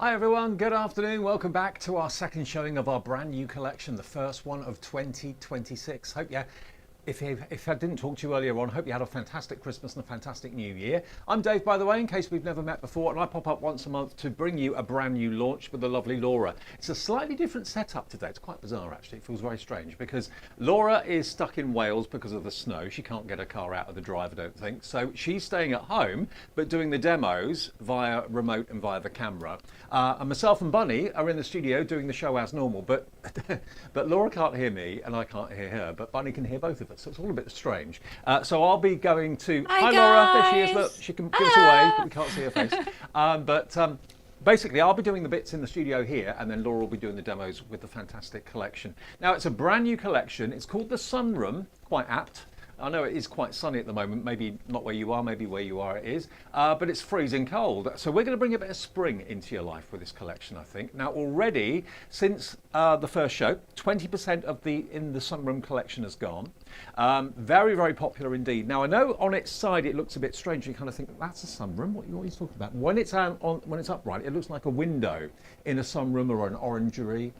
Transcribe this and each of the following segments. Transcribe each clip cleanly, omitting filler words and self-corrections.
Hi everyone, good afternoon. Welcome back to our second showing of our brand new collection, the first one of 2026. Hope yeah. If I didn't talk to you earlier on, hope you had a fantastic Christmas and a fantastic New Year. I'm Dave, by the way, in case we've never met before, and I pop up once a month to bring you a brand new launch with the lovely Laura. It's a slightly different setup today. It's quite bizarre, actually. It feels very strange because Laura is stuck in Wales because of the snow. She can't get her car out of the drive, I don't think. So she's staying at home, but doing the demos via remote and via the camera. And myself and Bunny are in the studio doing the show as normal, but but Laura can't hear me and I can't hear her, but Bunny can hear both of us. So it's all a bit strange. So I'll be going to... Hi Laura, there she is. guys. Look, she can give us away, but we can't see her face. Basically, I'll be doing the bits in the studio here, and then Laura will be doing the demos with the fantastic collection. Now, it's a brand new collection. It's called the Sunroom, quite apt. I know it is quite sunny at the moment, maybe not where you are, maybe where you are it is, but it's freezing cold. So we're going to bring a bit of spring into your life with this collection, I think. Now already, since the first show, 20% of the Sunroom collection has gone. Very, very popular indeed. Now I know on its side it looks a bit strange. You kind of think, that's a sunroom, what are you talking about? When it's upright, it looks like a window in a sunroom or an orangery.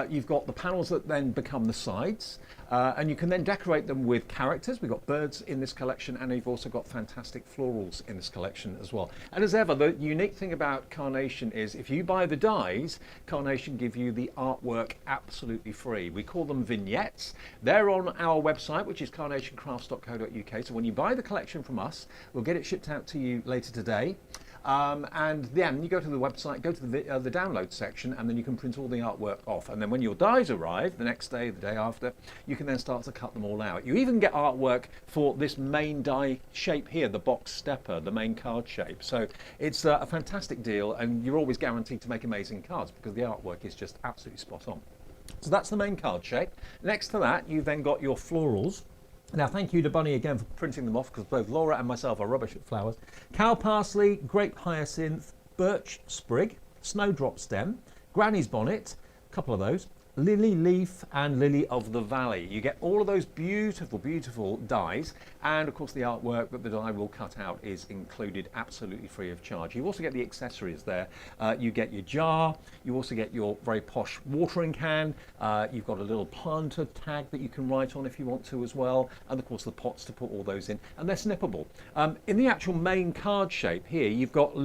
You've got the panels that then become the sides. And you can then decorate them with characters. We've got birds in this collection, and you've also got fantastic florals in this collection as well. And as ever, the unique thing about Carnation is if you buy the dies, Carnation give you the artwork absolutely free. We call them vignettes. They're on our website, which is carnationcrafts.co.uk. So when you buy the collection from us, we'll get it shipped out to you later today. And then you go to the website, go to the download section, and then you can print all the artwork off. And then when your dies arrive, the next day, the day after, you can then start to cut them all out. You even get artwork for this main die shape here, the box stepper, the main card shape. So it's a fantastic deal, and you're always guaranteed to make amazing cards because the artwork is just absolutely spot on. So that's the main card shape. Next to that, you've then got your florals. Now, thank you to Bunny again for printing them off because both Laura and myself are rubbish at flowers. Cow parsley, grape hyacinth, birch sprig, snowdrop stem, granny's bonnet, a couple of those, lily leaf and lily of the valley. You get all of those beautiful, beautiful dies, and of course the artwork that the die will cut out is included absolutely free of charge. You also get the accessories there. You get your jar, you also get your very posh watering can, you've got a little planter tag that you can write on if you want to as well, and of course the pots to put all those in, and they're snippable. In the actual main card shape here, you've got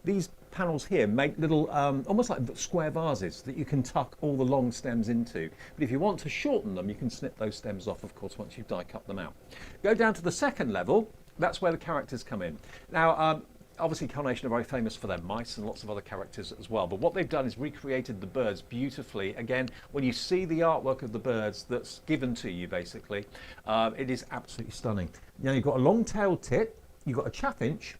these panels here make little, almost like square vases that you can tuck all the long stems into. But if you want to shorten them, you can snip those stems off, of course, once you've die cut them out. Go down to the second level, that's where the characters come in. Now, obviously Carnation are very famous for their mice and lots of other characters as well, but what they've done is recreated the birds beautifully. Again, when you see the artwork of the birds that's given to you, basically, it is absolutely stunning. Now, you've got a long-tailed tit, you've got a chaffinch,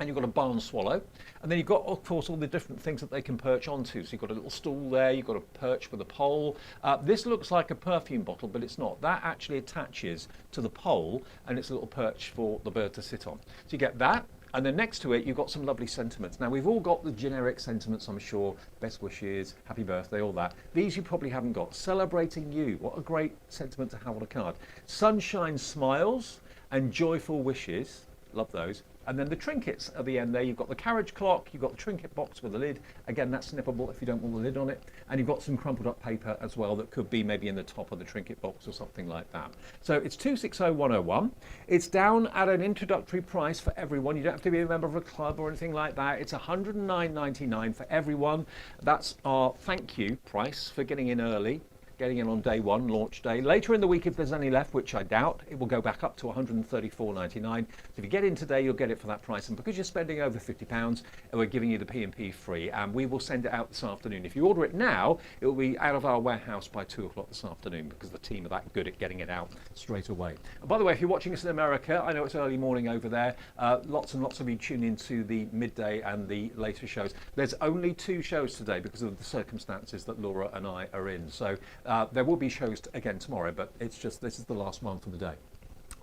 and you've got a barn swallow, and then you've got, of course, all the different things that they can perch onto. So you've got a little stool there, you've got a perch with a pole. This looks like a perfume bottle, but it's not. That actually attaches to the pole, and it's a little perch for the bird to sit on. So you get that, and then next to it, you've got some lovely sentiments. Now, we've all got the generic sentiments, I'm sure, best wishes, happy birthday, all that. These you probably haven't got. Celebrating you, what a great sentiment to have on a card. Sunshine smiles and joyful wishes, love those. And then the trinkets at the end there, you've got the carriage clock, you've got the trinket box with a lid. Again, that's snippable if you don't want the lid on it. And you've got some crumpled up paper as well that could be maybe in the top of the trinket box or something like that. So it's 260101. It's down at an introductory price for everyone. You don't have to be a member of a club or anything like that. It's $109.99 for everyone. That's our thank you price for getting in early. Getting in on day one, launch day. Later in the week, if there's any left, which I doubt, it will go back up to $134.99. So if you get in today, you'll get it for that price. And because you're spending over £50, we're giving you the P&P free, and we will send it out this afternoon. If you order it now, it will be out of our warehouse by 2 o'clock this afternoon because the team are that good at getting it out straight away. And by the way, if you're watching us in America, I know it's early morning over there. Lots and lots of you tune into the midday and the later shows. There's only 2 shows today because of the circumstances that Laura and I are in. So there will be shows again tomorrow, but it's just this is the last one for the day.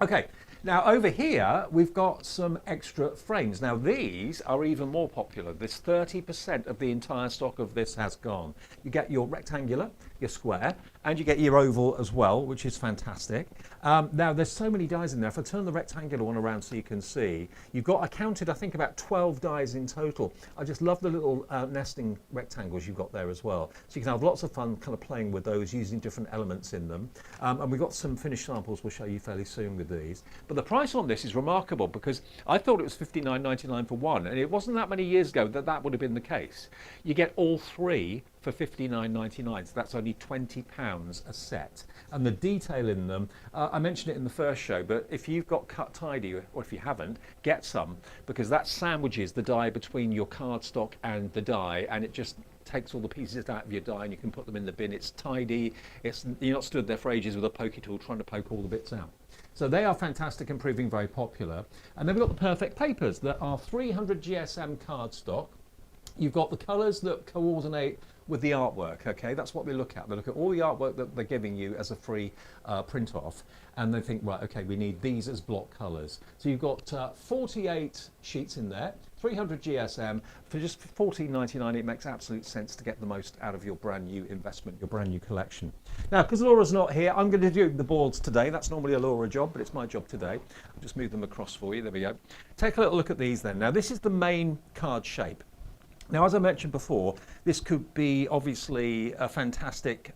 Okay, Now over here, we've got some extra frames. Now these are even more popular. This 30% of the entire stock of this has gone. You get your rectangular, your square, and you get your oval as well, which is fantastic. Now there's so many dies in there. If I turn the rectangular one around so you can see, you've got, I counted, I think about 12 dies in total. I just love the little nesting rectangles you've got there as well. So you can have lots of fun kind of playing with those, using different elements in them. And we've got some finished samples we'll show you fairly soon with these. But the price on this is remarkable, because I thought it was $59.99 for one, and it wasn't that many years ago that that would have been the case. You get all three for $59.99, so that's only £20 a set. And the detail in them, I mentioned it in the first show, but if you've got cut tidy, or if you haven't, get some, because that sandwiches the die between your cardstock and the die, and it just takes all the pieces out of your die and you can put them in the bin. It's tidy, you're not stood there for ages with a pokey tool trying to poke all the bits out. So they are fantastic and proving very popular. And then we've got the perfect papers that are 300 GSM cardstock. You've got the colours that coordinate with the artwork, okay? That's what they look at. They look at all the artwork that they're giving you as a free print off, and they think, right, okay, we need these as block colours. So you've got 48 sheets in there, 300 GSM, for just $14.99. It makes absolute sense to get the most out of your brand new investment, your brand new collection. Now, because Laura's not here, I'm going to do the boards today. That's normally a Laura job, but it's my job today. I'll just move them across for you. There we go. Take a little look at these then. Now, this is the main card shape. Now, as I mentioned before, this could be obviously a fantastic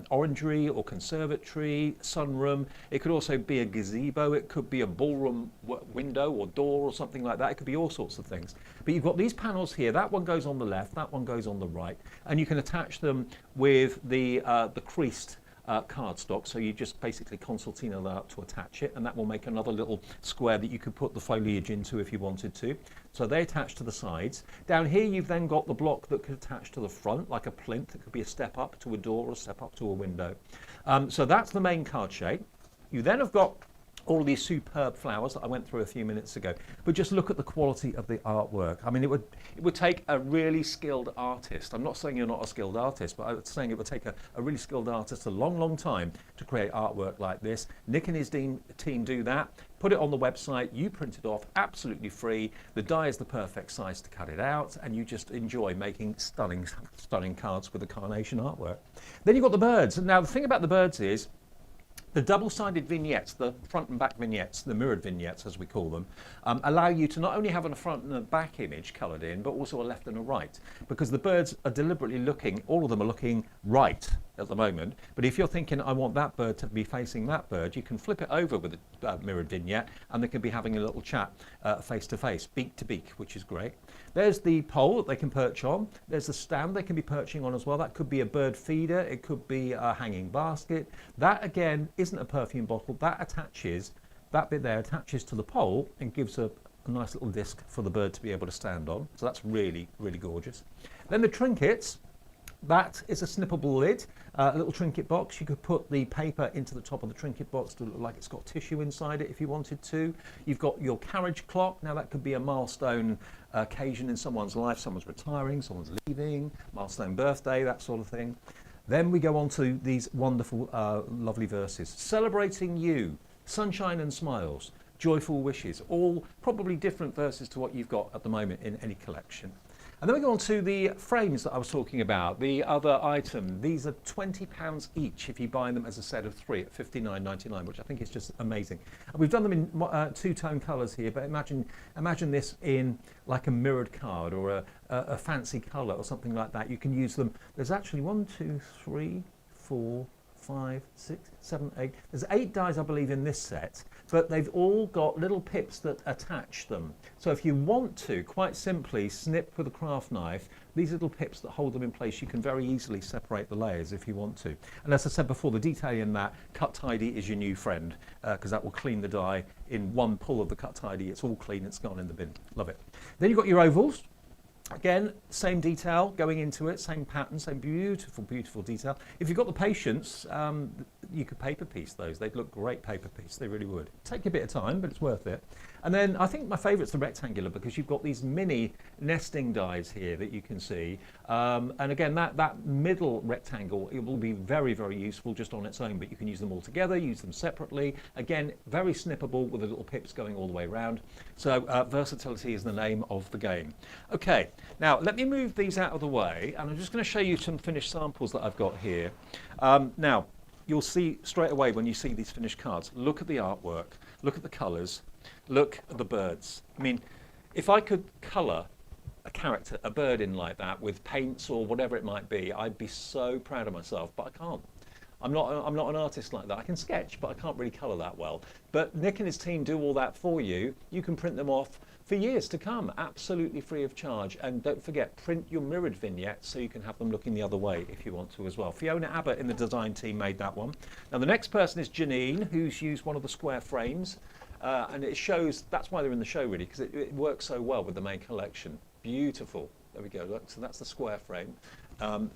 orangery or conservatory, sunroom. It could also be a gazebo. It could be a ballroom window or door or something like that. It could be all sorts of things. But you've got these panels here. That one goes on the left, that one goes on the right, and you can attach them with the creased cardstock. So you just basically concertina that up to attach it, and that will make another little square that you could put the foliage into if you wanted to. So they attach to the sides. Down here you've then got the block that could attach to the front, like a plinth. It could be a step up to a door or a step up to a window. So that's the main card shape. You then have got all of these superb flowers that I went through a few minutes ago. But just look at the quality of the artwork. I mean, it would take a really skilled artist. I'm not saying you're not a skilled artist, but I'm saying it would take a really skilled artist a long, long time to create artwork like this. Nick and his team do that. Put it on the website, you print it off absolutely free. The die is the perfect size to cut it out, and you just enjoy making stunning, stunning cards with the carnation artwork. Then you've got the birds. And now the thing about the birds is, the double-sided vignettes, the front and back vignettes, the mirrored vignettes as we call them, allow you to not only have a front and a back image coloured in, but also a left and a right, because the birds are deliberately looking, all of them are looking right at the moment, but if you're thinking, I want that bird to be facing that bird, you can flip it over with a mirrored vignette, and they can be having a little chat face to face, beak to beak, which is great. There's the pole that they can perch on. There's the stand they can be perching on as well. That could be a bird feeder. It could be a hanging basket. That, again, isn't a perfume bottle. That bit there attaches to the pole and gives a nice little disc for the bird to be able to stand on. So that's really, really gorgeous. Then the trinkets. That is a snippable lid, a little trinket box. You could put the paper into the top of the trinket box to look like it's got tissue inside it if you wanted to. You've got your carriage clock. Now that could be a milestone occasion in someone's life. Someone's retiring, someone's leaving, milestone birthday, that sort of thing. Then we go on to these wonderful, lovely verses. Celebrating you, sunshine and smiles, joyful wishes, all probably different verses to what you've got at the moment in any collection. And then we go on to the frames that I was talking about, the other item. These are £20 each if you buy them as a set of three at $59.99, which I think is just amazing. And we've done them in two-tone colours here, but imagine this in like a mirrored card or a fancy colour or something like that. You can use them. There's actually 1, 2, 3, 4, 5, 6, 7, 8. There's 8 dies, I believe, in this set, but they've all got little pips that attach them. So if you want to, quite simply, snip with a craft knife, these little pips that hold them in place, you can very easily separate the layers if you want to. And as I said before, the detail in that, cut tidy is your new friend, because that will clean the die in one pull of the cut tidy. It's all clean, it's gone in the bin. Love it. Then you've got your ovals. Again, same detail going into it, same pattern, same beautiful, beautiful detail. If you've got the patience, you could paper piece those. They'd look great paper piece, they really would. Take a bit of time, but it's worth it. And then I think my favourite's the rectangular because you've got these mini nesting dies here that you can see. And again, that middle rectangle, it will be very, very useful just on its own, but you can use them all together, use them separately. Again, very snippable with the little pips going all the way around. So versatility is the name of the game. Okay, now let me move these out of the way, and I'm just going to show you some finished samples that I've got here. Now, you'll see straight away when you see these finished cards, look at the artwork, look at the colours, look at the birds. I mean, if I could colour a character, a bird in like that with paints or whatever it might be, I'd be so proud of myself, but I can't. I'm not an artist like that. I can sketch, but I can't really colour that well. But Nick and his team do all that for you. You can print them off for years to come, absolutely free of charge. And don't forget, print your mirrored vignettes so you can have them looking the other way if you want to as well. Fiona Abbott in the design team made that one. Now the next person is Janine, who's used one of the square frames. And it shows, that's why they're in the show really, because it works so well with the main collection. Beautiful. There we go. Look, so that's the square frame.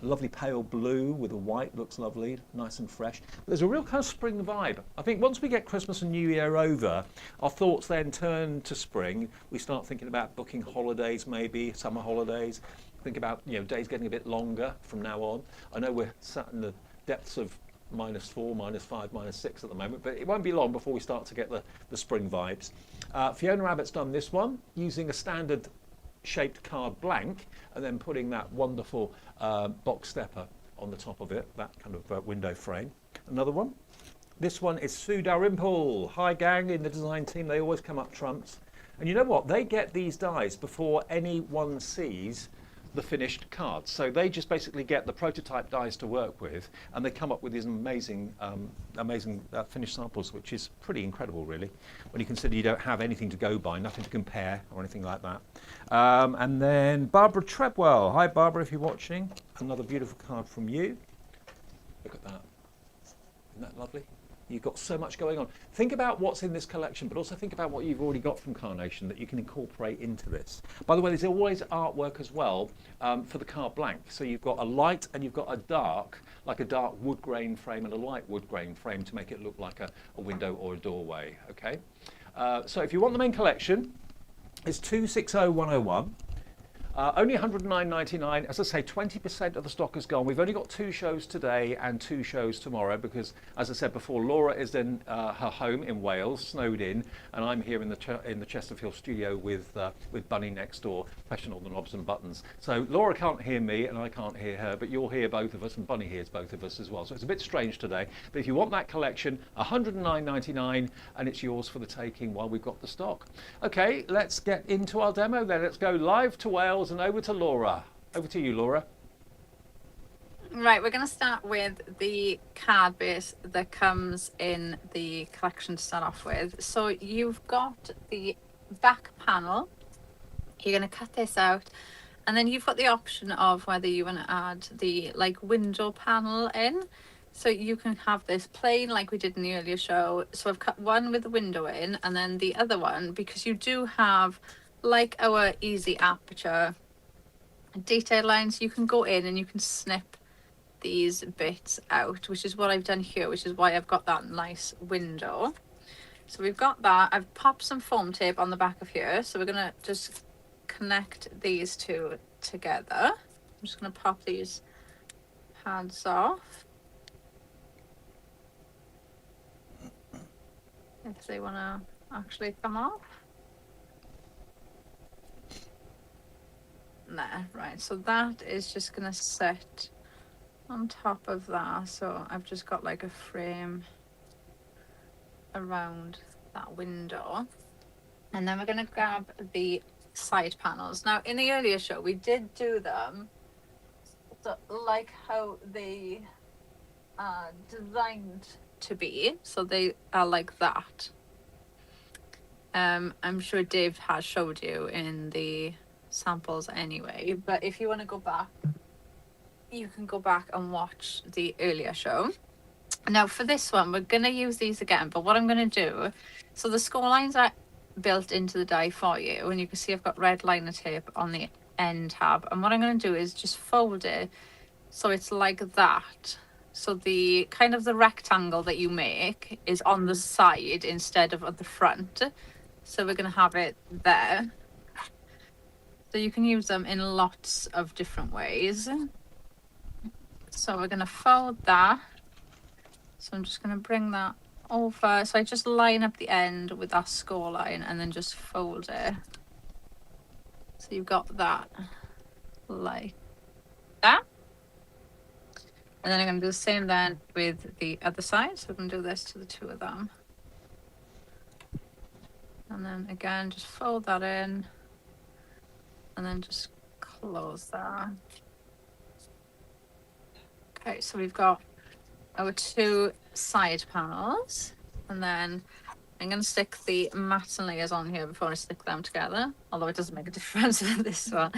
Lovely pale blue with a white, looks lovely, nice and fresh. There's a real kind of spring vibe. I think once we get Christmas and New Year over, our thoughts then turn to spring. We start thinking about booking holidays, maybe summer holidays. Think about, you know, days getting a bit longer from now on. I know we're sat in the depths of -4, -5, -6 at the moment, but it won't be long before we start to get the spring vibes. Fiona Abbott's done this one using a standard shaped card blank and then putting that wonderful box stepper on the top of it, that kind of window frame. Another one. This one is Sue Dalrymple. Hi gang in the design team, they always come up trumps. And you know what? They get these dies before anyone sees the finished cards. So they just basically get the prototype dies to work with, and they come up with these amazing, finished samples, which is pretty incredible, really, when you consider you don't have anything to go by, nothing to compare or anything like that. And then Barbara Trebwell. Hi, Barbara, if you're watching. Another beautiful card from you. Look at that. Isn't that lovely? You've got so much going on. Think about what's in this collection, but also think about what you've already got from Carnation that you can incorporate into this. By the way, there's always artwork as well for the card blank. So you've got a light and you've got a dark, like a dark wood grain frame and a light wood grain frame to make it look like a window or a doorway, okay? So if you want the main collection, it's 260101. Only $109.99. As I say, 20% of the stock is gone. We've only got 2 shows today and 2 shows tomorrow because, as I said before, Laura is in her home in Wales, snowed in, and I'm here in the Chesterfield studio with Bunny next door, pressing all the knobs and buttons. So Laura can't hear me and I can't hear her, but you'll hear both of us, and Bunny hears both of us as well. So it's a bit strange today. But if you want that collection, $109.99, and it's yours for the taking while we've got the stock. Okay, let's get into our demo then. Let's go live to Wales and over to Laura. Over to you, Laura. Right, we're going to start with the card base that comes in the collection to start off with. So you've got the back panel. You're going to cut this out, and then you've got the option of whether you want to add the like window panel in. So you can have this plain like we did in the earlier show. So I've cut one with the window in, and then the other one, because you do have like our easy aperture detail lines, you can go in and you can snip these bits out, which is what I've done here, which is why I've got that nice window. So we've got that. I've popped some foam tape on the back of here, so we're gonna just connect these two together. I'm just gonna pop these pads off if they want to actually come off. There, right, so that is just gonna sit on top of that. So I've just got like a frame around that window, and then we're gonna grab the side panels. Now in the earlier show we did do them so like how they are designed to be, so they are like that. I'm sure Dave has showed you in the samples anyway, but if you want to go back, you can go back and watch the earlier show. Now for this one we're going to use these again, but what I'm going to do, so the score lines are built into the die for you, and you can see I've got red liner tape on the end tab, and what I'm going to do is just fold it so it's like that. So the kind of the rectangle that you make is on the side instead of at the front. So we're going to have it there. So you can use them in lots of different ways. So we're going to fold that. So I'm just going to bring that over. So I just line up the end with that score line and then just fold it. So you've got that like that. And then I'm going to do the same then with the other side. So I'm going to do this to the two of them. And then again, just fold that in. And then just close that. Okay, so we've got our two side panels. And then I'm going to stick the matte layers on here before I stick them together, although it doesn't make a difference with this one.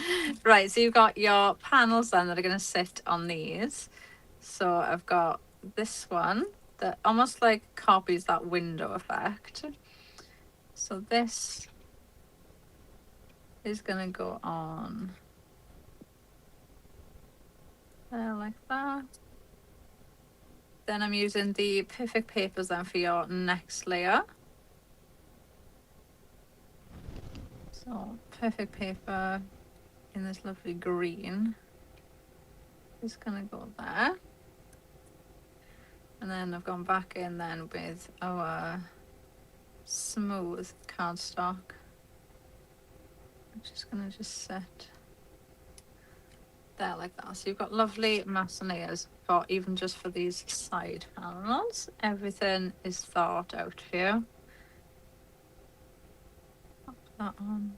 Right, so you've got your panels then that are going to sit on these. So I've got this one that almost like copies that window effect. So this is going to go on there like that. Then I'm using the Perfect Papers then for your next layer. So Perfect Paper in this lovely green is going to go there. And then I've gone back in then with our smooth cardstock. I'm just going to just set there like that. So you've got lovely matte layers for even just for these side panels. Everything is thought out for you. Pop that on.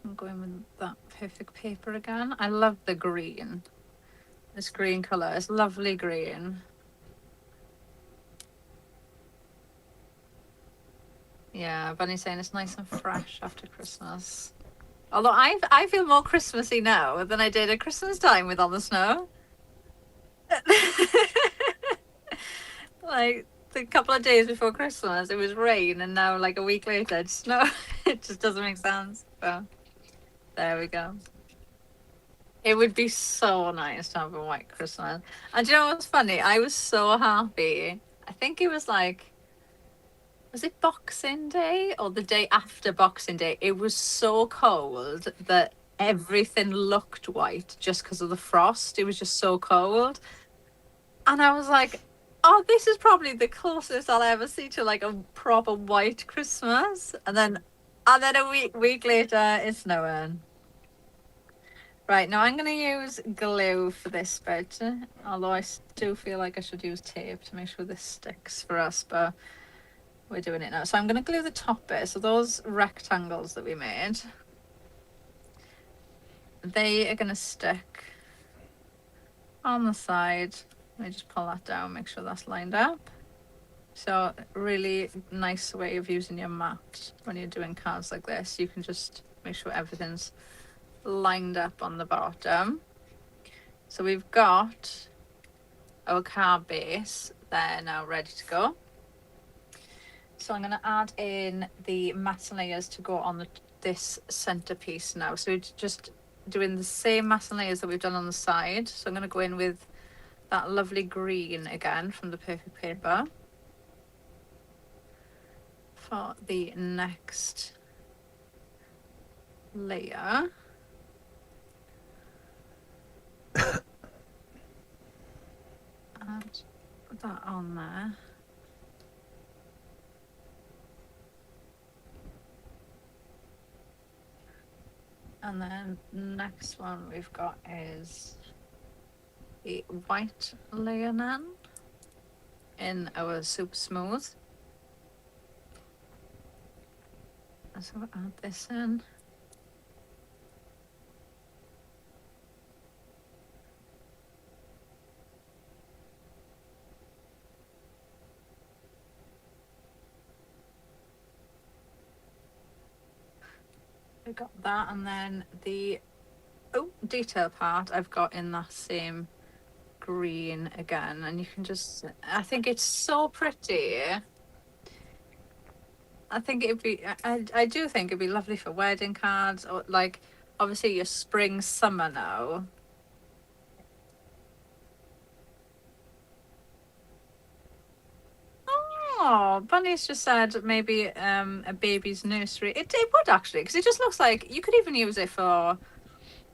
I'm going with that Perfect Paper again. I love the green. This green colour is lovely green. Yeah, Bunny's saying it's nice and fresh after Christmas. Although I feel more Christmassy now than I did at Christmas time with all the snow. Like the couple of days before Christmas, it was rain, and now like a week later, it's snow. It just doesn't make sense. But there we go. It would be so nice to have a white Christmas. And do you know what's funny? I was so happy. I think it was like, was it Boxing Day or the day after Boxing Day? It was so cold that everything looked white just because of the frost. It was just so cold. And I was like, oh, this is probably the closest I'll ever see to like a proper white Christmas. And then a week later, it's snowing. Right, now I'm going to use glue for this bit, although I do feel like I should use tape to make sure this sticks for us, but we're doing it now. So I'm going to glue the top bit, so those rectangles that we made, they are going to stick on the side. Let me just pull that down, make sure that's lined up. So really nice way of using your mat when you're doing cards like this. You can just make sure everything's lined up on the bottom. So we've got our card base there now ready to go. So I'm going to add in the matte layers to go on this centerpiece now. So we're just doing the same matte layers that we've done on the side. So I'm going to go in with that lovely green again from the Perfect Paper for the next layer. And put that on there. And then next one we've got is the white layer now in our Super Smooth. So we'll add this in. We got that, and then the detail part I've got in that same green again, and you can just, I think it's so pretty. I think it'd be. I do think it'd be lovely for wedding cards, or like obviously your spring summer now. Oh, Bunny's just said maybe a baby's nursery. It would actually, because it just looks like you could even use it for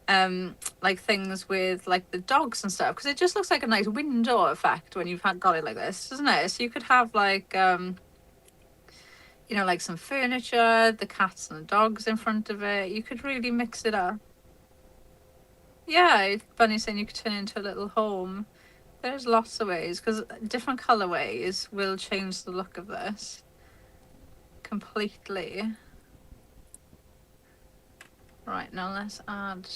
like things with like the dogs and stuff, because it just looks like a nice window effect when you've got it like this, doesn't it? So you could have like you know, like some furniture, the cats and the dogs in front of it. You could really mix it up. Yeah, Bunny's saying you could turn it into a little home. There's lots of ways, because different colorways will change the look of this completely. Right, now let's add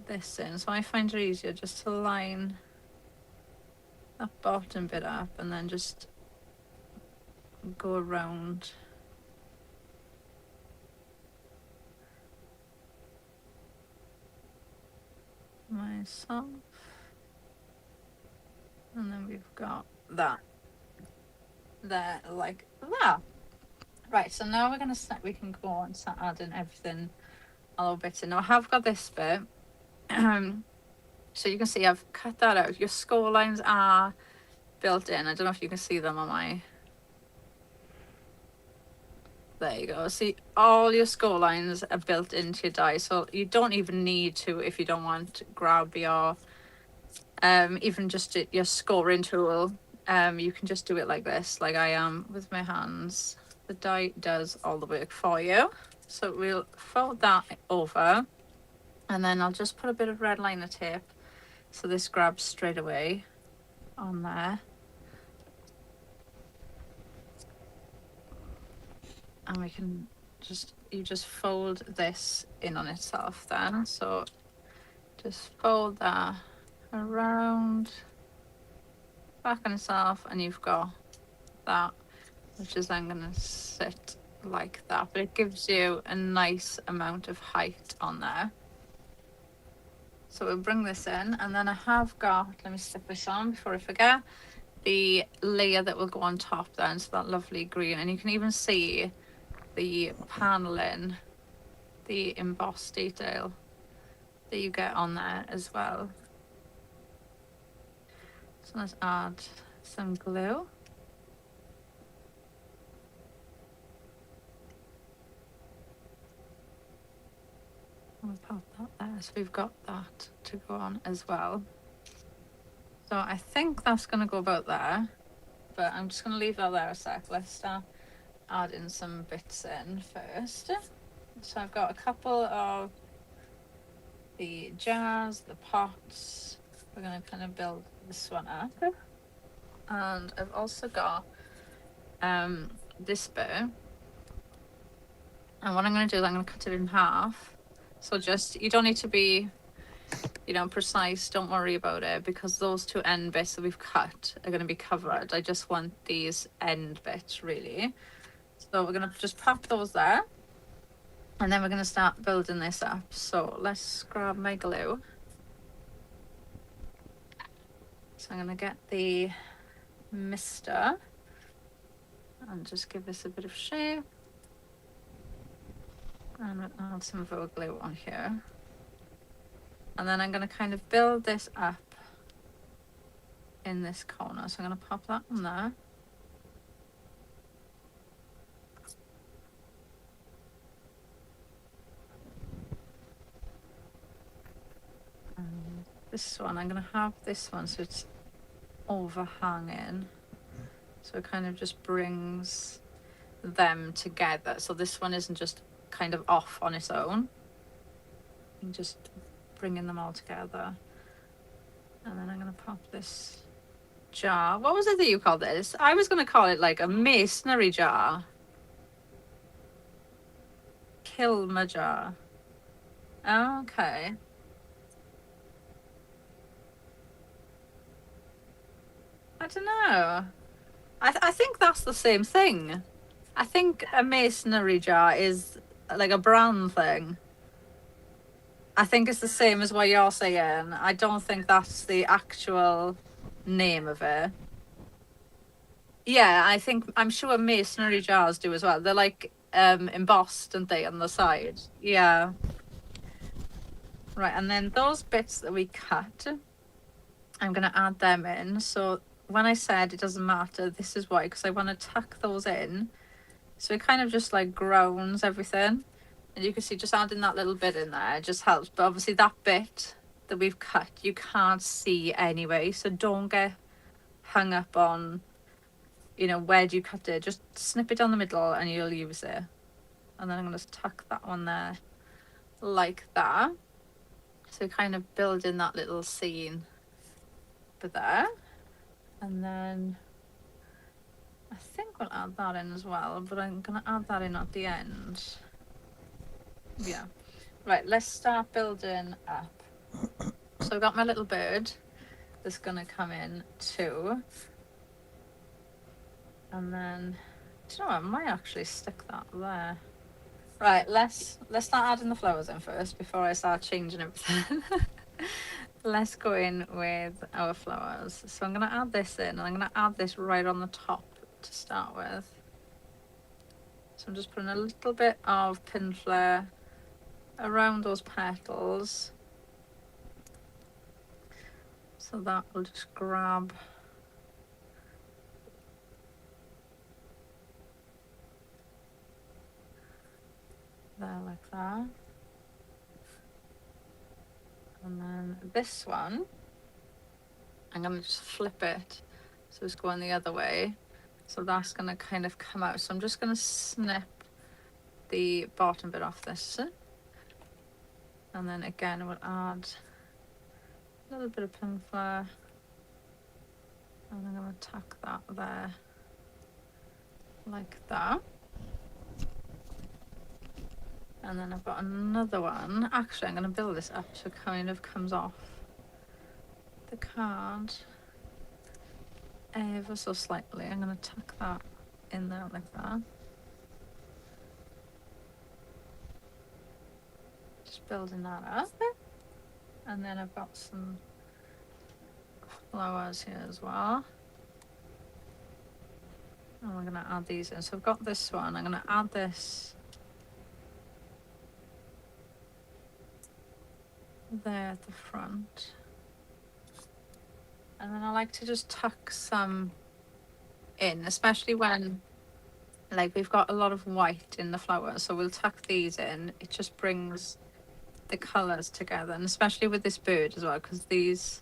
this in. So I find it easier just to line that bottom bit up and then just go around. Myself. And then we've got that there, like that. Right, so now we're gonna start, we can go on and start adding everything a little bit in. Now I have got this bit. So you can see I've cut that out. Your score lines are built in. I don't know if you can see them on my... There you go. See, all your score lines are built into your die, so you don't even need to, if you don't want to grab your even just your scoring tool. You can just do it like this, like I am with my hands. The die does all the work for you. So we'll fold that over, and then I'll just put a bit of red liner tape so this grabs straight away on there. And we can you just fold this in on itself then. So just fold that around back on itself, and you've got that, which is then going to sit like that, but it gives you a nice amount of height on there. So we'll bring this in, and then I have got, let me stick this on before I forget, the layer that will go on top then, so that lovely green, and you can even see the paneling, the embossed detail that you get on there as well. So let's add some glue. We'll pop that there, so we've got that to go on as well. So I think that's going to go about there, but I'm just going to leave that there a sec. Let's start adding some bits in first. So I've got a couple of the jars, the pots. We're going to kind of build this one up. And I've also got this bit. And what I'm going to do is I'm going to cut it in half. So just, you don't need to be, you know, precise. Don't worry about it, because those two end bits that we've cut are going to be covered. I just want these end bits really. So we're going to just pop those there. And then we're going to start building this up. So let's grab my glue. So I'm going to get the mister and just give this a bit of shape. And we'll add some Vogue glue on here. And then I'm going to kind of build this up in this corner. So I'm going to pop that on there. And this one, I'm going to have this one so it's overhanging. So it kind of just brings them together. So this one isn't just kind of off on its own. And just bringing them all together. And then I'm going to pop this jar. What was it that you called this? I was going to call it like a masonry jar. Kilma jar. Okay. I don't know. I think that's the same thing. I think a masonry jar is like a brand thing. I think it's the same as what you're saying. I don't think that's the actual name of it. Yeah, I'm sure masonry jars do as well. They're like embossed, aren't they, on the side? Yeah. Right, and then those bits that we cut, I'm going to add them in. So when I said it doesn't matter, this is why, because I want to tuck those in. So it kind of just like grounds everything. And you can see just adding that little bit in there just helps. But obviously that bit that we've cut, you can't see anyway. So don't get hung up on, where do you cut it? Just snip it down the middle and you'll use it. And then I'm going to tuck that one there like that. So kind of building that little scene for there. And then I think we'll add that in as well, but I'm going to add that in at the end. Yeah. Right, let's start building up. So I've got my little bird that's going to come in too. And then, do you know what? I might actually stick that there. Right, let's start adding the flowers in first before I start changing everything. Let's go in with our flowers. So I'm going to add this in, and I'm going to add this right on the top to start with. So I'm just putting a little bit of pin flare around those petals. So that will just grab there like that. And then this one, I'm going to just flip it. So it's going the other way. So that's going to kind of come out. So I'm just going to snip the bottom bit off this. And then again, we'll add a little bit of pin flare. And I'm going to tuck that there like that. And then I've got another one. Actually, I'm going to build this up so it kind of comes off the card ever so slightly. I'm going to tuck that in there like that. Just building that up. And then I've got some flowers here as well. And we're going to add these in. So I've got this one. I'm going to add this there at the front. And then I like to just tuck some in, especially when like we've got a lot of white in the flowers. So we'll tuck these in. It just brings the colours together, and especially with this bird as well, because these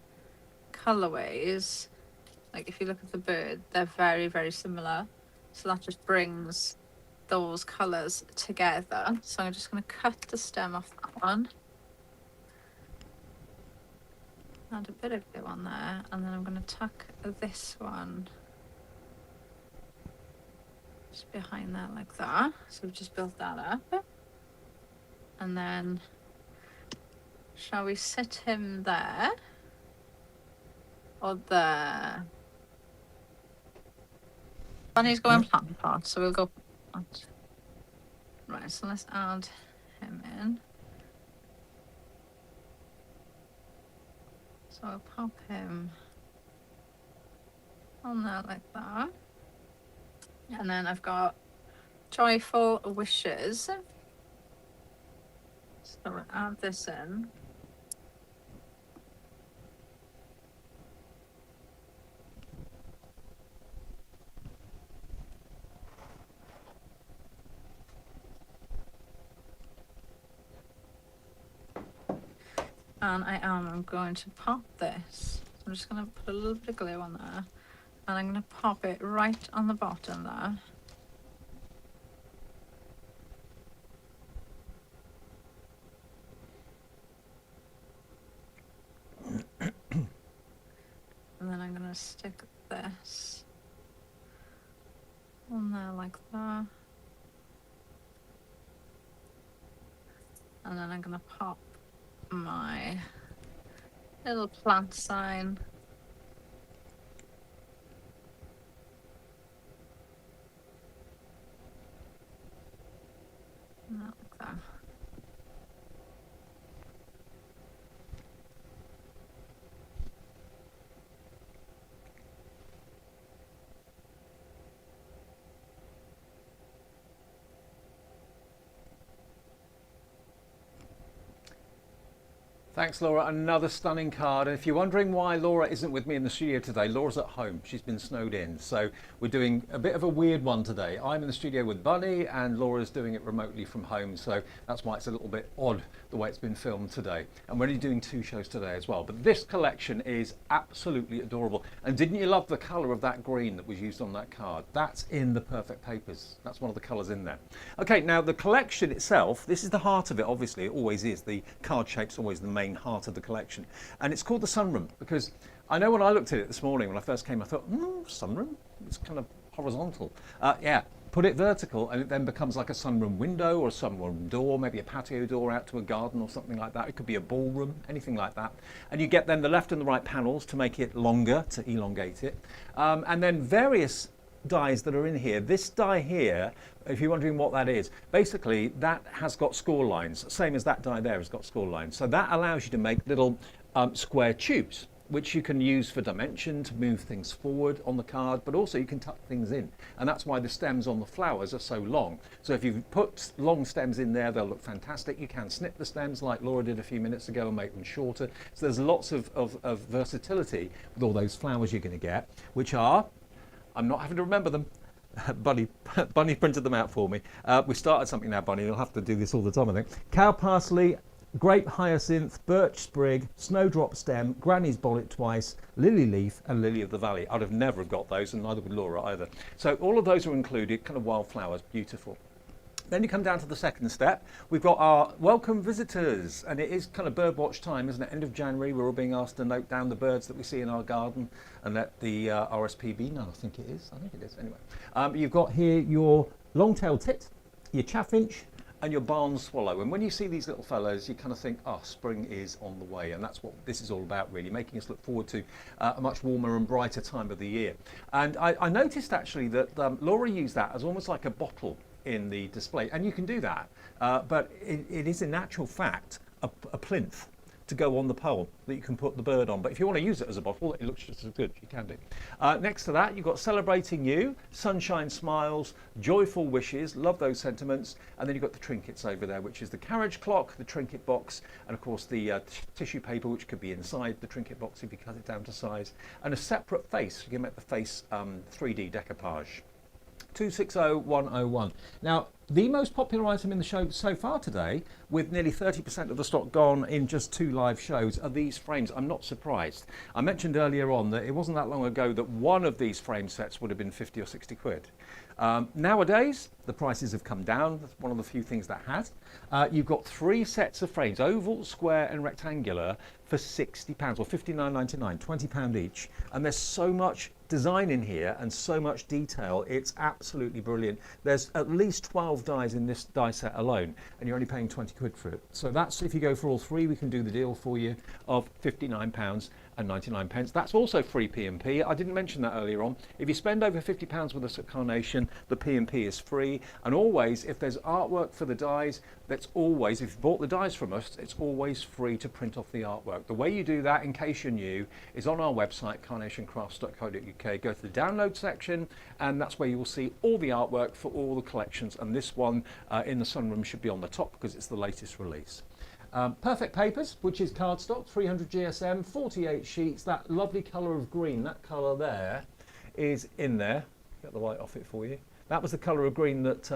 colorways, like if you look at the bird, they're very, very similar. So that just brings those colours together. So I'm just going to cut the stem off that one. Add a bit of glue on there, and then I'm going to tuck this one just behind that like that. So we've just built that up. And then shall we sit him there or there? Bunny's going plant pot, so we'll go plant. Right, so let's add him in. So I'll pop him on there like that. And then I've got joyful wishes. So we'll add this in. And I'm going to pop this. I'm just going to put a little bit of glue on there. And I'm going to pop it right on the bottom there. And then I'm going to stick this on there like that. And then I'm going to pop my little plant sign like that. Thanks, Laura. Another stunning card. And if you're wondering why Laura isn't with me in the studio today, Laura's at home. She's been snowed in. So we're doing a bit of a weird one today. I'm in the studio with Bunny and Laura's doing it remotely from home. So that's why it's a little bit odd the way it's been filmed today. And we're only doing 2 shows today as well. But this collection is absolutely adorable. And didn't you love the colour of that green that was used on that card? That's in the Perfect Papers. That's one of the colours in there. Okay, now the collection itself, this is the heart of it, obviously. It always is. The card shape's always the main heart of the collection, and it's called the Sunroom because I know when I looked at it this morning when I first came I thought sunroom, it's kind of horizontal. Yeah, put it vertical and it then becomes like a sunroom window or a sunroom door, maybe a patio door out to a garden or something like that. It could be a ballroom, anything like that. And you get then the left and the right panels to make it longer, to elongate it, and then various dies that are in here. This die here, if you're wondering what that is, basically that has got score lines, same as that die there has got score lines. So that allows you to make little square tubes, which you can use for dimension to move things forward on the card, but also you can tuck things in. And that's why the stems on the flowers are so long. So if you put long stems in there, they'll look fantastic. You can snip the stems like Laura did a few minutes ago and make them shorter. So there's lots of versatility with all those flowers you're going to get, which are, I'm not having to remember them. Bunny printed them out for me. We started something now, Bunny. You'll have to do this all the time, I think. Cow parsley, grape hyacinth, birch sprig, snowdrop stem, granny's bonnet twice, lily leaf, and lily of the valley. I'd have never have got those, and neither would Laura either. So all of those are included, kind of wildflowers, beautiful. Then you come down to the second step. We've got our welcome visitors, and it is kind of birdwatch time, isn't it? End of January, we're all being asked to note down the birds that we see in our garden and let the RSPB know. I think it is. Anyway, you've got here your long-tailed tit, your chaffinch, and your barn swallow. And when you see these little fellows, you kind of think, oh, spring is on the way. And that's what this is all about, really, making us look forward to a much warmer and brighter time of the year. And I noticed, actually, that Laura used that as almost like a bottle in the display. And you can do that, but it is in actual fact a plinth to go on the pole that you can put the bird on. But if you want to use it as a bottle, it looks just as good. You can do. Next to that, you've got Celebrating You, Sunshine Smiles, Joyful Wishes, love those sentiments. And then you've got the trinkets over there, which is the carriage clock, the trinket box, and of course the tissue paper, which could be inside the trinket box if you cut it down to size, and a separate face. You can make the face 3D decoupage. 260101. Now, the most popular item in the show so far today, with nearly 30% of the stock gone in just 2 live shows, are these frames. I'm not surprised. I mentioned earlier on that it wasn't that long ago that one of these frame sets would have been 50 or 60 quid. Nowadays, the prices have come down. That's one of the few things that has. You've got 3 sets of frames, oval, square and rectangular, for £60 or £59.99, £20 each. And there's so much design in here and so much detail. It's absolutely brilliant. There's at least 12 dies in this die set alone, and you're only paying 20 quid for it. So that's, if you go for all 3, we can do the deal for you of £59.99. That's also free P&P. I didn't mention that earlier on. If you spend over £50 with us at Carnation, the P&P is free. And always, if there's artwork for the dies, that's always, if you bought the dies from us, it's always free to print off the artwork. The way you do that, in case you're new, is on our website, carnationcrafts.co.uk. Go to the download section, and that's where you will see all the artwork for all the collections. And this one in the Sunroom should be on the top because it's the latest release. Perfect Papers, which is cardstock, 300 GSM, 48 sheets. That lovely colour of green, that colour there, is in there. Get the light off it for you. That was the colour of green that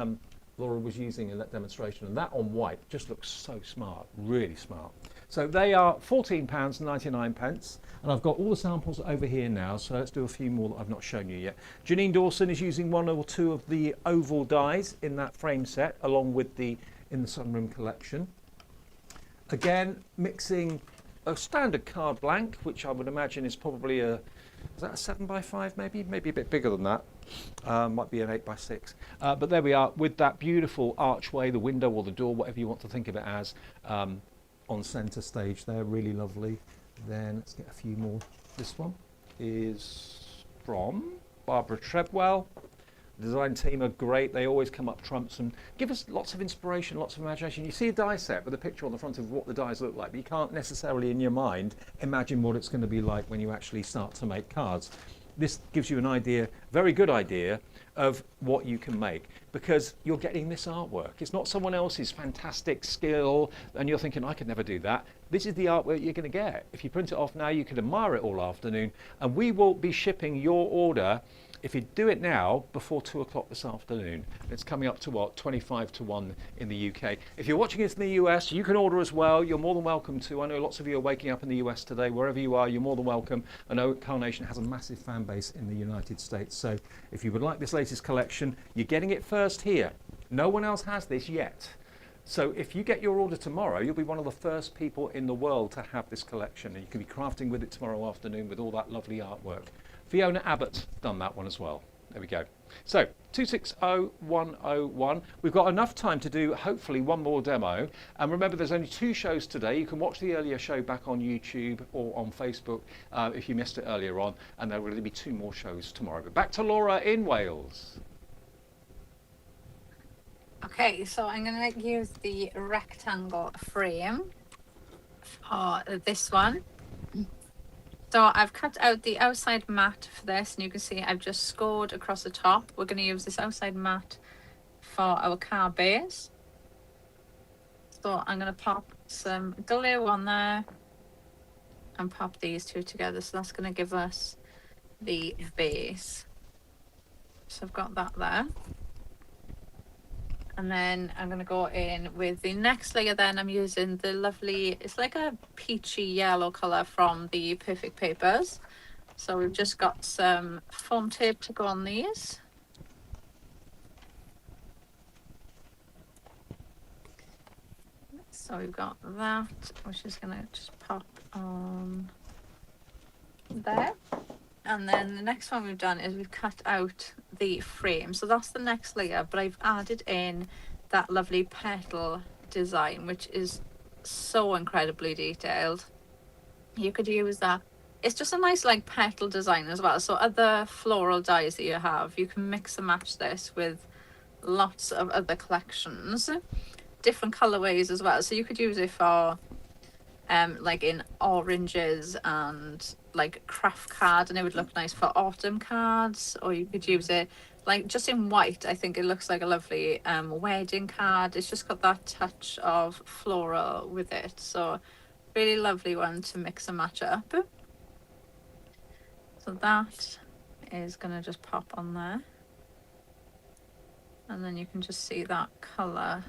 Laura was using in that demonstration, and that on white just looks so smart, really smart. So they are £14.99, and I've got all the samples over here now, so let's do a few more that I've not shown you yet. Janine Dawson is using 1 or 2 of the oval dies in that frame set, along with the in the Sunroom collection. Again, mixing a standard card blank, which I would imagine is probably is that a 7x5 maybe a bit bigger than that. Might be an 8x6. But there we are with that beautiful archway, the window or the door, whatever you want to think of it as, on centre stage there, really lovely. Then let's get a few more. This one is from Barbara Treadwell. The design team are great. They always come up trumps and give us lots of inspiration, lots of imagination. You see a die set with a picture on the front of what the dies look like, but you can't necessarily in your mind imagine what it's going to be like when you actually start to make cards. this gives you an idea, very good idea, of what you can make, because you're getting this artwork. It's not someone else's fantastic skill and you're thinking, I could never do that. This is the artwork you're going to get. If you print it off now, you can admire it all afternoon, and we will be shipping your order, if you do it now, before 2 o'clock this afternoon. It's coming up to what, 25 to 1 in the UK. If you're watching this in the US, you can order as well. You're more than welcome to. I know lots of you are waking up in the US today. Wherever you are, you're more than welcome. I know Carnation has a massive fan base in the United States. So if you would like this latest collection, you're getting it first here. No one else has this yet. So if you get your order tomorrow, you'll be one of the first people in the world to have this collection. And you can be crafting with it tomorrow afternoon with all that lovely artwork. Fiona Abbott's done that one as well. There we go. So 260101. We've got enough time to do hopefully one more demo. And remember, there's only 2 shows today. You can watch the earlier show back on YouTube or on Facebook if you missed it earlier on. And there will be 2 more shows tomorrow. But back to Laura in Wales. Okay, so I'm going to use the rectangle frame for this one. So I've cut out the outside mat for this, and you can see I've just scored across the top. We're going to use this outside mat for our car base. So I'm going to pop some glue on there and pop these 2 together. So that's going to give us the base. So I've got that there. And then I'm going to go in with the next layer. Then I'm using the lovely, it's like a peachy yellow colour from the Perfect Papers. So we've just got some foam tape to go on these. So we've got that, which is going to just pop on there. And then the next one we've done is we've cut out the frame. So that's the next layer, but I've added in that lovely petal design, which is so incredibly detailed. You could use that. It's just a nice like petal design as well. So other floral dies that you have, you can mix and match this with lots of other collections, different colorways as well. So you could use it for like in oranges and like craft card, and it would look nice for autumn cards, or you could use it like just in white. I think it looks like a lovely wedding card. It's just got that touch of floral with it, so really lovely one to mix and match up. So that is gonna just pop on there, and then you can just see that color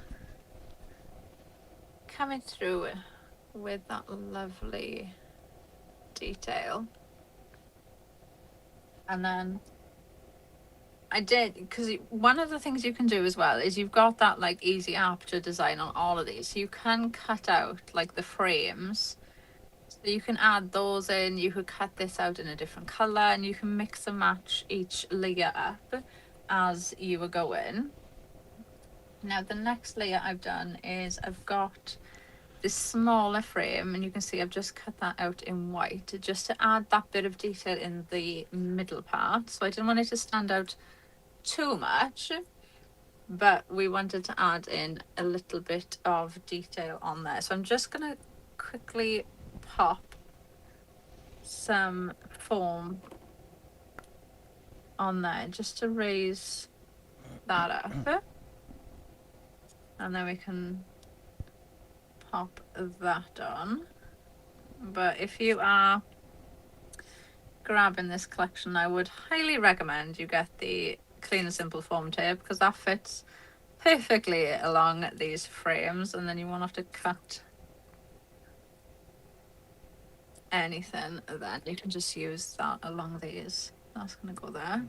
coming through with that lovely detail. And then I did, because one of the things you can do as well is you've got that like easy aperture design on all of these, so you can cut out like the frames, so you can add those in. You could cut this out in a different color, and you can mix and match each layer up as you were going. Now the next layer I've done is I've got this smaller frame, and you can see I've just cut that out in white just to add that bit of detail in the middle part. So I didn't want it to stand out too much, but we wanted to add in a little bit of detail on there. So I'm just going to quickly pop some foam on there just to raise that up, and then we can pop that on. But if you are grabbing this collection, I would highly recommend you get the Clean and Simple foam tape, because that fits perfectly along these frames, and then you won't have to cut anything. Then you can just use that along these. That's gonna go there.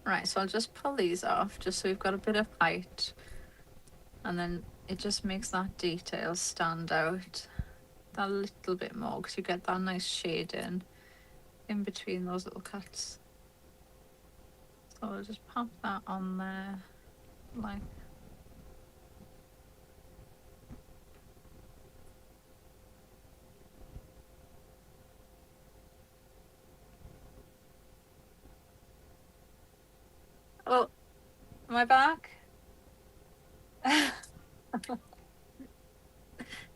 Right, so I'll just pull these off just so we've got a bit of height, and then it just makes that detail stand out that little bit more, because you get that nice shading in between those little cuts. So I'll just pop that on there like oh, am I back?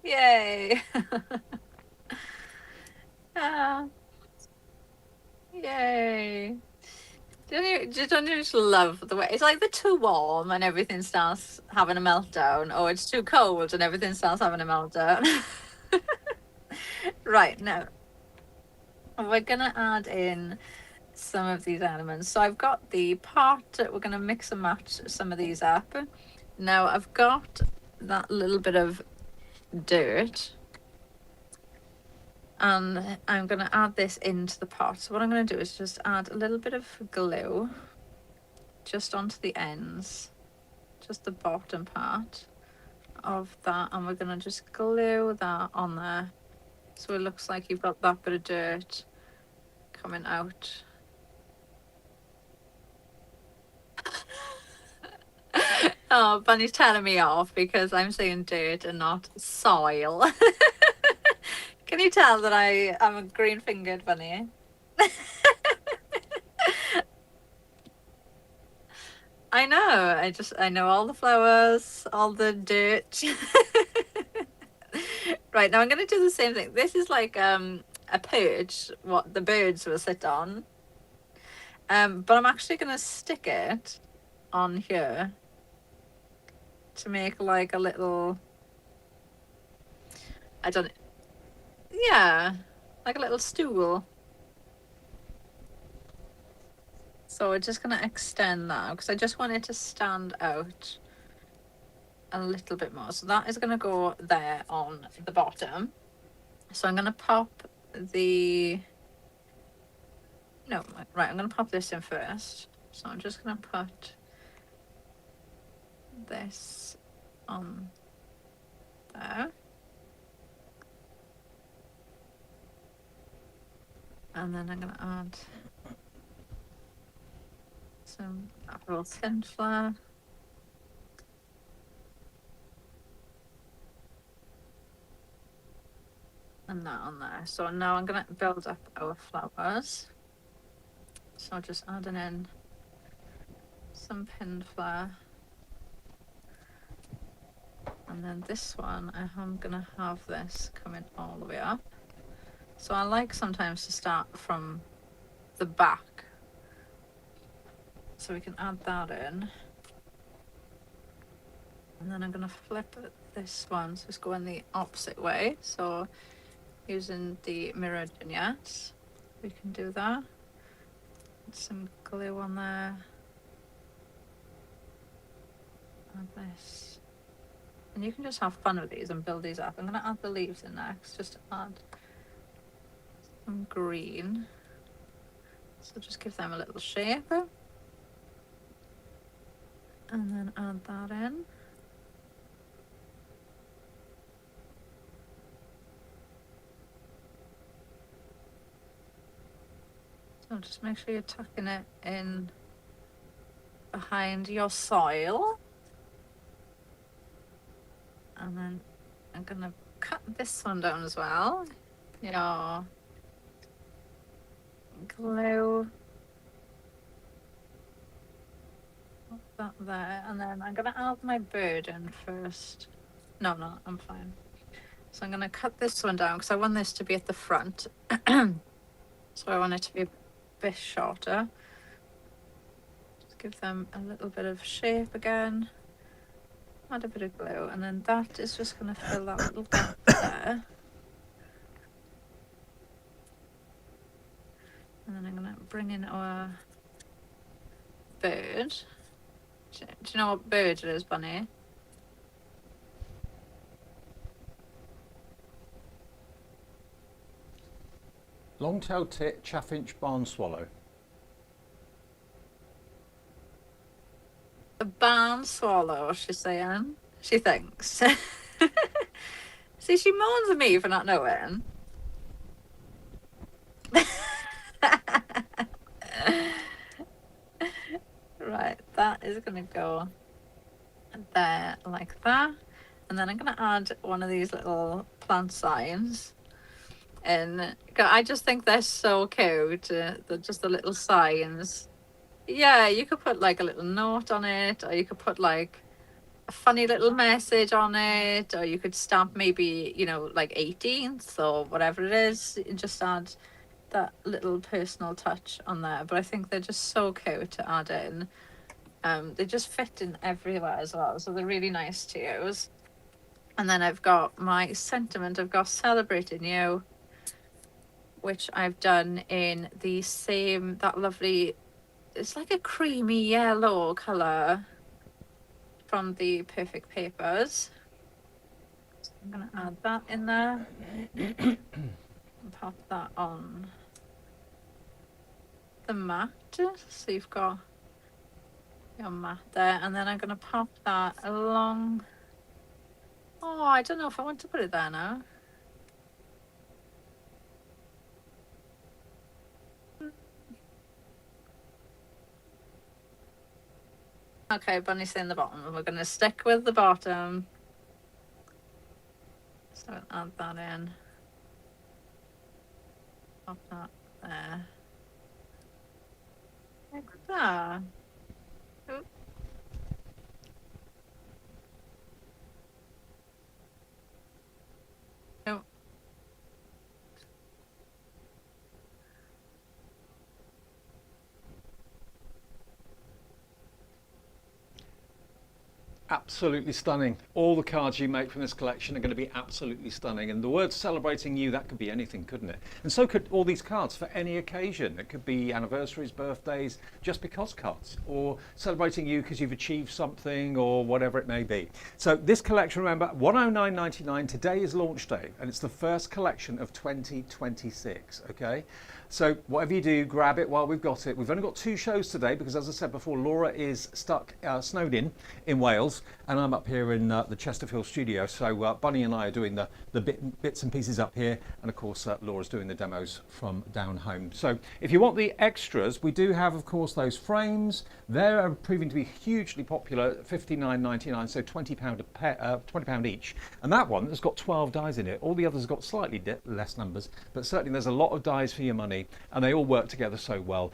Yay. Ah. Yay. Don't you just love the way it's like the too warm and everything starts having a meltdown, or it's too cold and everything starts having a meltdown. Right, now we're gonna add in some of these elements. So I've got the pot, we're gonna mix and match some of these up. Now I've got that little bit of dirt, and I'm going to add this into the pot. So what I'm going to do is just add a little bit of glue just onto the ends, just the bottom part of that, and we're going to just glue that on there so it looks like you've got that bit of dirt coming out. Oh, Bunny's telling me off because I'm saying dirt and not soil. Can you tell that I'm a green-fingered bunny? I know. I know all the flowers, all the dirt. Right, now I'm going to do the same thing. This is like a perch, what the birds will sit on. But I'm actually going to stick it on here to make like a little, I don't know, yeah, like a little stool. So we're just going to extend that because I just want it to stand out a little bit more. So that is going to go there on the bottom. So I'm going to pop the, no, right, I'm going to pop this in first. So I'm just going to put this on there. And then I'm going to add some apple thin flour. And that on there. So now I'm going to build up our flowers. So just adding in some pinned flour. And then this one, I'm going to have this coming all the way up. So I like sometimes to start from the back. So we can add that in. And then I'm going to flip this one, so it's going the opposite way. So using the mirrored vignettes, we can do that. Put some glue on there. Add this. And you can just have fun with these and build these up. I'm going to add the leaves in next, just to add some green. So just give them a little shape. And then add that in. So just make sure you're tucking it in behind your soil. And then I'm going to cut this one down as well. Your glue. Put that there. And then I'm going to add my bird in first. No, I'm fine. So I'm going to cut this one down because I want this to be at the front. So I want it to be a bit shorter. Just give them a little bit of shape again. Add a bit of glue, and then that is just going to fill that little gap there. And then I'm going to bring in our bird. Do you know what bird it is, Bunny? Long-tailed tit, chaffinch, barn swallow. A barn swallow, she's saying. She thinks. See, she moans at me for not knowing. Right, that is going to go there like that. And then I'm going to add one of these little plant signs. And I just think they're so cute. They're just the little signs. Yeah, you could put like a little note on it, or you could put like a funny little message on it, or you could stamp maybe, like 18th or whatever it is. You just add that little personal touch on there, but I think they're just so cute to add in. They just fit in everywhere as well, so they're really nice to use. And then I've got my sentiment, I've got celebrating you, which I've done in the same, that lovely, it's like a creamy yellow colour from the Perfect Papers. So I'm going to add that in there and pop that on the mat. So you've got your mat there, and then I'm going to pop that along. Oh, I don't know if I want to put it there now. Okay, bunny's in the bottom. We're going to stick with the bottom. So add that in. Pop that there. Like that. Oop. Nope. Absolutely stunning. All the cards you make from this collection are going to be absolutely stunning. And the word celebrating you, that could be anything, couldn't it? And so could all these cards for any occasion. It could be anniversaries, birthdays, just because cards, or celebrating you because you've achieved something or whatever it may be. So this collection, remember, $109.99. Today is launch day, and it's the first collection of 2026, okay? So whatever you do, grab it while we've got it. We've only got 2 shows today because, as I said before, Laura is stuck, snowed in Wales, and I'm up here in the Chesterfield studio. So Bunny and I are doing the bits and pieces up here, and of course Laura's doing the demos from down home. So if you want the extras, we do have, of course, those frames. They're proving to be hugely popular, $59.99, so £20 each. And that one has got 12 dies in it. All the others have got slightly less numbers, but certainly there's a lot of dies for your money, and they all work together so well.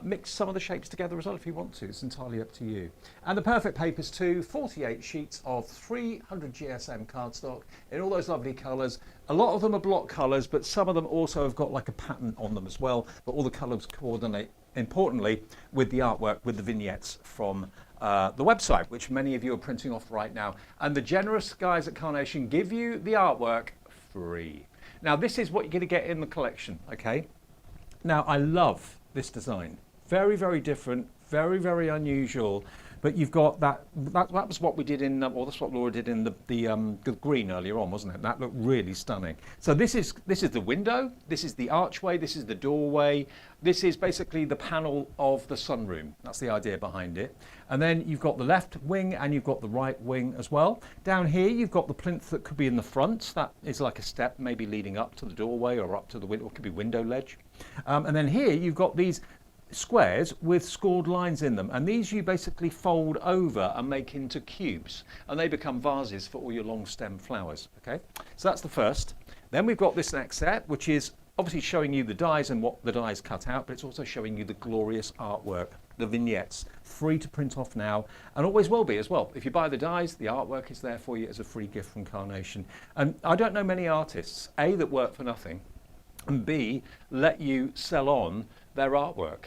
Mix some of the shapes together as well if you want to. It's entirely up to you. And the Perfect Papers too, 48 sheets of 300 GSM cardstock in all those lovely colours. A lot of them are block colours, but some of them also have got like a pattern on them as well. But all the colours coordinate, importantly, with the artwork, with the vignettes from the website, which many of you are printing off right now. And the generous guys at Carnation give you the artwork free. Now, this is what you're going to get in the collection, okay? Now, I love this design. Very, very different, very, very unusual. But you've got that was what we did in, or that's what Laura did in the green earlier on, wasn't it? That looked really stunning. So this is the window, this is the archway, this is the doorway, this is basically the panel of the sunroom. That's the idea behind it. And then you've got the left wing and you've got the right wing as well. Down here you've got the plinth that could be in the front. That is like a step maybe leading up to the doorway or up to the window, or it could be window ledge. And then here you've got these squares with scored lines in them, and these you basically fold over and make into cubes, and they become vases for all your long stem flowers. Okay, so that's the first. Then we've got this next set, which is obviously showing you the dies and what the dies cut out, but it's also showing you the glorious artwork, the vignettes, free to print off now, and always will be as well. If you buy the dies, the artwork is there for you as a free gift from Carnation. And I don't know many artists, A, that work for nothing, and B, let you sell on their artwork,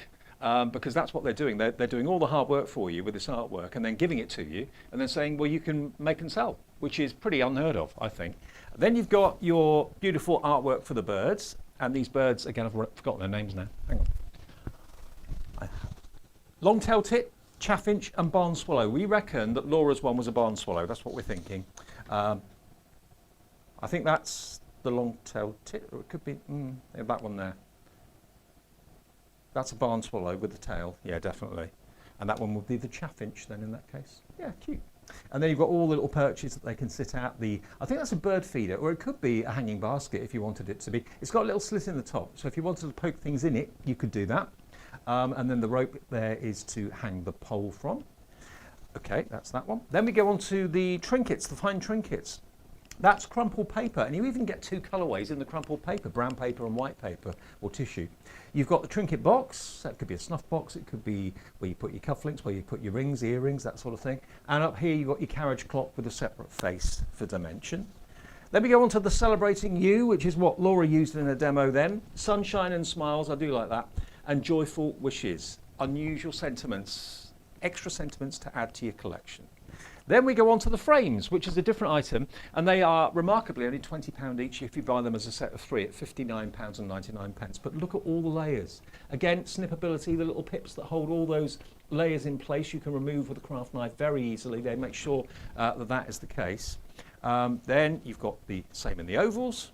because that's what they're doing. They're doing all the hard work for you with this artwork and then giving it to you and then saying, well, you can make and sell, which is pretty unheard of, I think. Then you've got your beautiful artwork for the birds, and these birds, again, I've forgotten their names now. Hang on. Long-tailed tit, chaffinch and barn swallow. We reckon that Laura's one was a barn swallow. That's what we're thinking. I think that's the long-tailed tit, or it could be that one there. That's a barn swallow with the tail, yeah, definitely. And that one would be the chaffinch then in that case. Yeah, cute. And then you've got all the little perches that they can sit at. I think that's a bird feeder, or it could be a hanging basket if you wanted it to be. It's got a little slit in the top, so if you wanted to poke things in it, you could do that. And then the rope there is to hang the pole from. Okay, that's that one. Then we go on to the trinkets, the fine trinkets. That's crumpled paper, and you even get 2 colourways in the crumpled paper, brown paper and white paper or tissue. You've got the trinket box, that could be a snuff box, it could be where you put your cufflinks, where you put your rings, earrings, that sort of thing. And up here you've got your carriage clock with a separate face for dimension. Then we go on to the Celebrating You, which is what Laura used in a demo then. Sunshine and Smiles, I do like that. And Joyful Wishes, unusual sentiments, extra sentiments to add to your collection. Then we go on to the frames, which is a different item, and they are remarkably only £20 each if you buy them as a set of 3 at £59.99. But look at all the layers. Again, snippability, the little pips that hold all those layers in place you can remove with a craft knife very easily. They make sure that is the case. Then you've got the same in the ovals,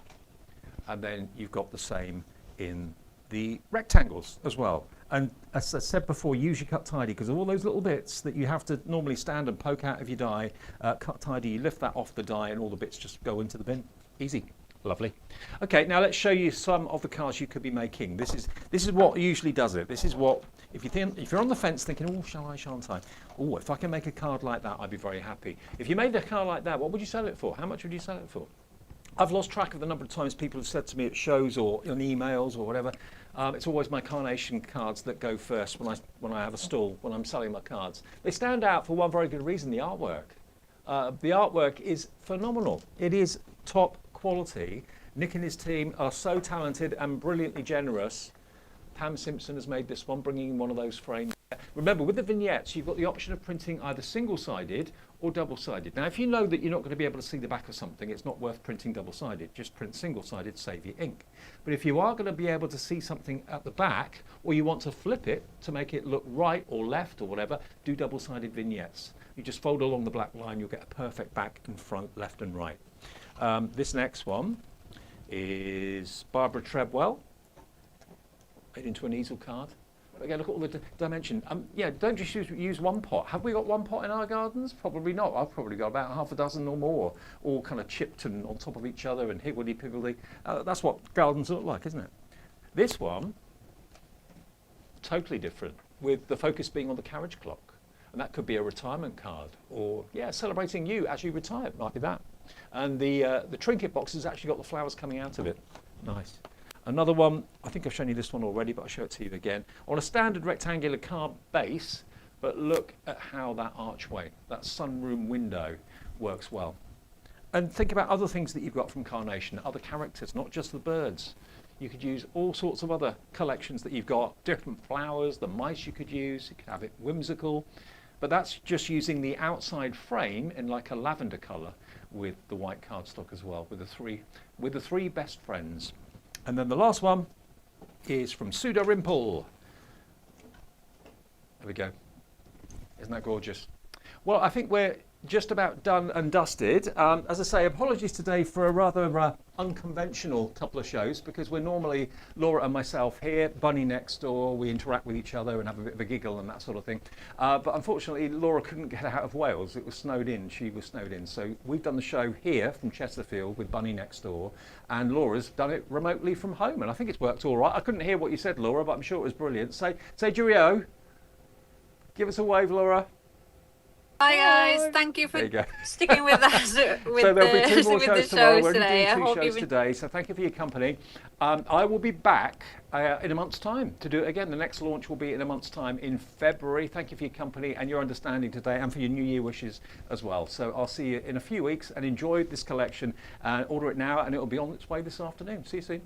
and then you've got the same in the rectangles as well. And as I said before, use your cut tidy, because of all those little bits that you have to normally stand and poke out of your die. Cut tidy, you lift that off the die and all the bits just go into the bin. Easy. Lovely. Okay, now let's show you some of the cards you could be making. This is what usually does it. This is what, if you're on the fence thinking, oh, shall I, shan't I? Oh, if I can make a card like that, I'd be very happy. If you made a card like that, what would you sell it for? How much would you sell it for? I've lost track of the number of times people have said to me at shows or in emails or whatever, it's always my carnation cards that go first when I have a stall, when I'm selling my cards. They stand out for one very good reason, the artwork. The artwork is phenomenal. It is top quality. Nick and his team are so talented and brilliantly generous. Pam Simpson has made this one, bringing in one of those frames. Remember, with the vignettes, you've got the option of printing either single-sided or double-sided. Now, if you know that you're not going to be able to see the back of something, it's not worth printing double-sided. Just print single-sided, save your ink. But if you are going to be able to see something at the back, or you want to flip it to make it look right or left or whatever, do double-sided vignettes. You just fold along the black line, you'll get a perfect back and front, left and right. This next one is Barbara Treadwell, made into an easel card. But again, look at all the dimension. Yeah, don't just use one pot. Have we got one pot in our gardens? Probably not. I've probably got about half a dozen or more, all kind of chipped and on top of each other and higgledy-piggledy. That's what gardens look like, isn't it? This one, totally different, with the focus being on the carriage clock. And that could be a retirement card, or, yeah, celebrating you as you retire, might be that. And the trinket box has actually got the flowers coming out of it. Nice. Another one, I think I've shown you this one already, but I'll show it to you again. On a standard rectangular card base, but look at how that archway, that sunroom window, works well. And think about other things that you've got from Carnation, other characters, not just the birds. You could use all sorts of other collections that you've got, different flowers, the mice you could use, you could have it whimsical. But that's just using the outside frame in like a lavender colour with the white cardstock as well, with the three best friends. And then the last one is from Pseudo Rimple. There we go. Isn't that gorgeous? Well, I think we're just about done and dusted. As I say, apologies today for a rather unconventional couple of shows, because we're normally Laura and myself here, Bunny next door, we interact with each other and have a bit of a giggle and that sort of thing. But unfortunately, Laura couldn't get out of Wales. It was snowed in. She was snowed in. So we've done the show here from Chesterfield with Bunny next door, and Laura's done it remotely from home. And I think it's worked all right. I couldn't hear what you said, Laura, but I'm sure it was brilliant. Say cheerio. Give us a wave, Laura. Hi guys, thank you for sticking with us with so there'll be 2 more shows tomorrow. We're today. Doing 2 shows today, so thank you for your company. I will be back in a month's time to do it again. The next launch will be in a month's time in February. Thank you for your company and your understanding today, and for your New Year wishes as well. So I'll see you in a few weeks, and enjoy this collection. Order it now, and it will be on its way this afternoon. See you soon.